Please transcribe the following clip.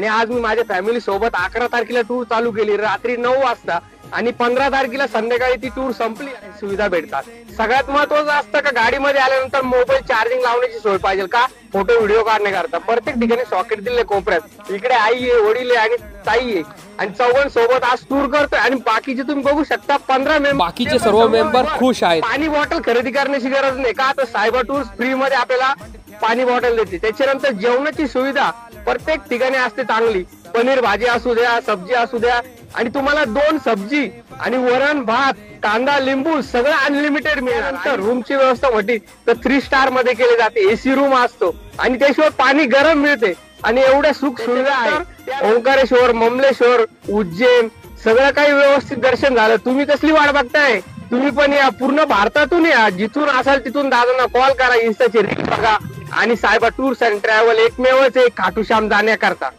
आणि आज मी माझ्या फॅमिली सोबत 11 तारखेला टूर चालू केली रात्री 9 वाजता आणि 15 तारखेला संध्याकाळी ती टूर संपली आणि सुविधा भेटतात। सगळ्यात महत्वाचं असतं का गाडीमध्ये आल्यानंतर मोबाईल चार्जिंग लावण्याची सोय पाहिजे का फोटो व्हिडिओ काढण्याकरता। प्रत्येक ठिकाणी सॉकेट दिले कोपऱ्यात, इकडे आई आहे, वडील आहे आणि ताई आहे आणि चौघां सोबत आज टूर करतोय आणि बाकीचे तुम्ही बघू शकता 15 मेंबर, बाकीचे सर्व मेंबर खुश आहेत। पाणी बॉटल खरेदी करण्याची गरज नाही का, तर सायबर टूर्स फ्री मध्ये आपल्याला पाणी बॉटल देते। त्याच्यानंतर जेवणाची सुविधा प्रत्येक ठिकाणी असते चांगली, पनीर भाजी असू द्या, सब्जी असू द्या आणि तुम्हाला 2 सब्जी आणि वरण भात कांदा लिंबू सगळं अनलिमिटेड मिळणार। तर रूमची व्यवस्था म्हटली तर 3 स्टार मध्ये केली जाते, एसी रूम असतो आणि त्याशिवाय पाणी गरम मिळते आणि एवढ्या सुख सुविधा आहे। ओंकारेश्वर, ममलेश्वर, उज्जैन सगळं काही व्यवस्थित दर्शन झालं। तुम्ही कसली वाट बघताय? तुम्ही पण या, पूर्ण भारतातून या, जिथून असाल तिथून दादांना कॉल करा, इंस्टाची रील बघा आणि सायबर टूर्स अँड ट्रॅव्हल एकमेवच एक खाटू श्याम जाण्याकरता।